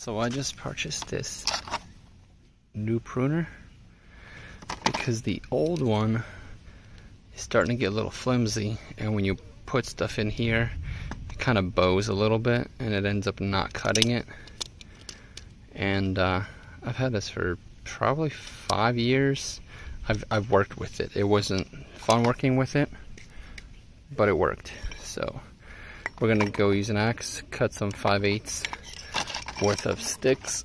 So I just purchased this new pruner because the old one is starting to get a little flimsy, and when you put stuff in here it kind of bows a little bit and it ends up not cutting it. And I've had this for probably 5 years. I've worked with it. It wasn't fun working with it, but it worked. So we're gonna go use an axe, cut some 5/8 worth of sticks,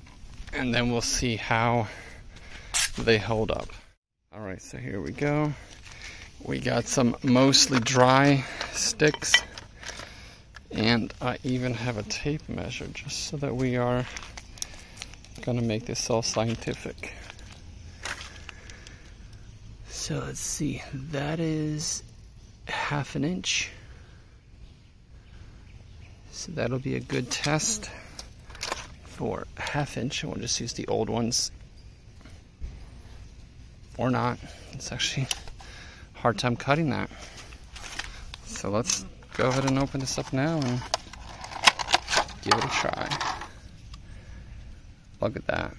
and then we'll see how they hold up. All right, so here we go. We got some mostly dry sticks, and I even have a tape measure just so that we are gonna make this all scientific. So let's see, that is 1/2 inch. So that'll be a good test for 1/2 inch. We'll just use the old ones. Or not. It's actually a hard time cutting that. So let's go ahead and open this up now and give it a try. Look at that.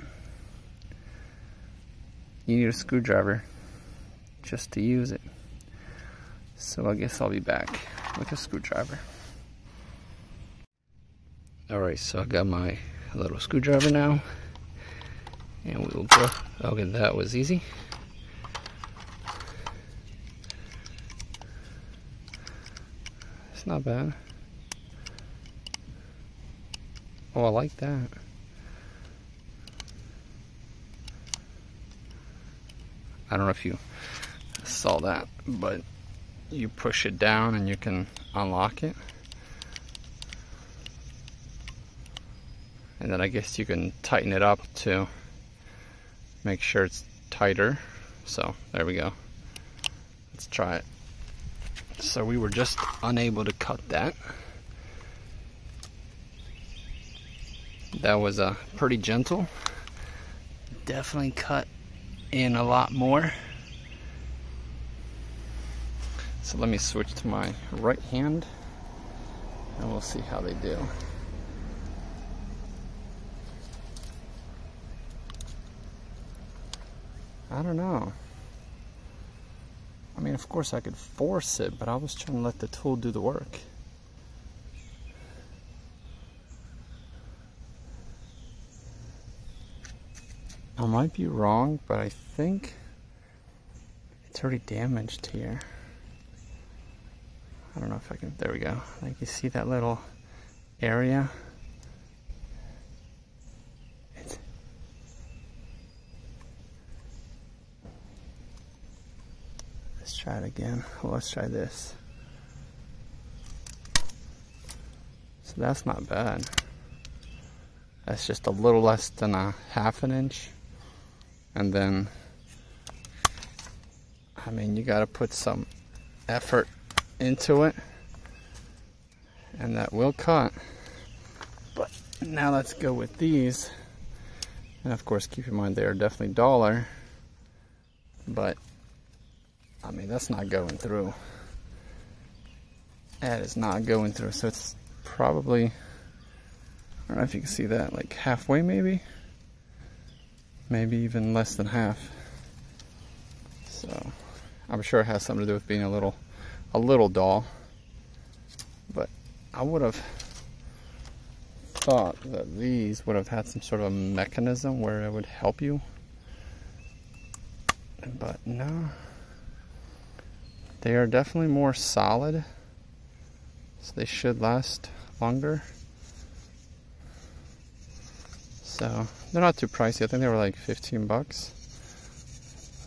You need a screwdriver just to use it. So I guess I'll be back with a screwdriver. Alright, so I got my little screwdriver now, and we will go. Okay, that was easy. It's not bad. Oh, I like that. I don't know if you saw that, but you push it down and you can unlock it. And then I guess you can tighten it up to make sure it's tighter. So there we go. Let's try it. So we were just unable to cut that. That was pretty gentle. Definitely cut in a lot more. So let me switch to my right hand and we'll see how they do. I don't know. I mean, of course I could force it, but I was trying to let the tool do the work. I might be wrong, but I think it's already damaged here. I don't know if I can, there we go. Like, you see that little area? Let's try it again. Well, let's try this. So that's not bad. That's just a little less than 1/2 inch. And then, I mean, you gotta put some effort into it, and that will cut. But now let's go with these. And of course, keep in mind they are definitely duller, but I mean, that's not going through. That is not going through. So it's probably, I don't know if you can see that, like halfway maybe? Maybe even less than half. So I'm sure it has something to do with being a little dull. But I would have thought that these would have had some sort of a mechanism where it would help you. But no. They are definitely more solid, so they should last longer. So they're not too pricey. I think they were like 15 bucks.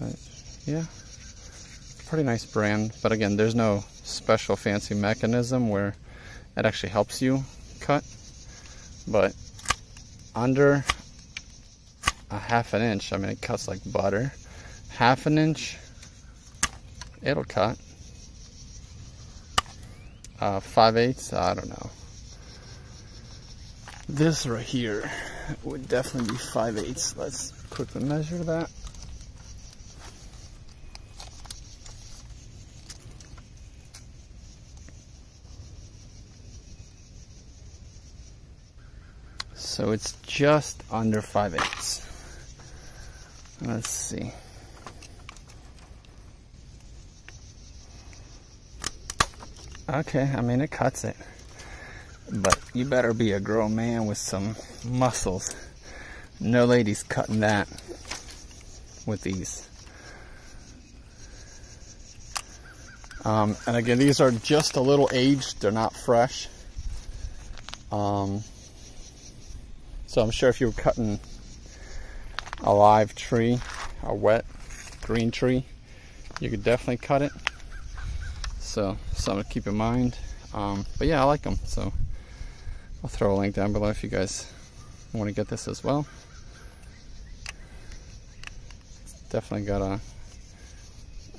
But yeah, pretty nice brand. But again, there's no special fancy mechanism where it actually helps you cut. But under 1/2 inch, I mean, it cuts like butter. 1/2 inch, it'll cut. 5/8, I don't know. This right here would definitely be 5/8. Let's quickly measure that. So it's just under 5/8. Let's see. Okay, I mean, it cuts it. But you better be a grown man with some muscles. No ladies cutting that with these. And again, these are just a little aged. They're not fresh. So I'm sure if you were cutting a live tree, a wet green tree, you could definitely cut it. So something to keep in mind. But yeah, I like them. So I'll throw a link down below if you guys want to get this as well. It's definitely got a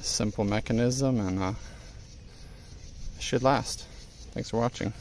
simple mechanism and should last. Thanks for watching.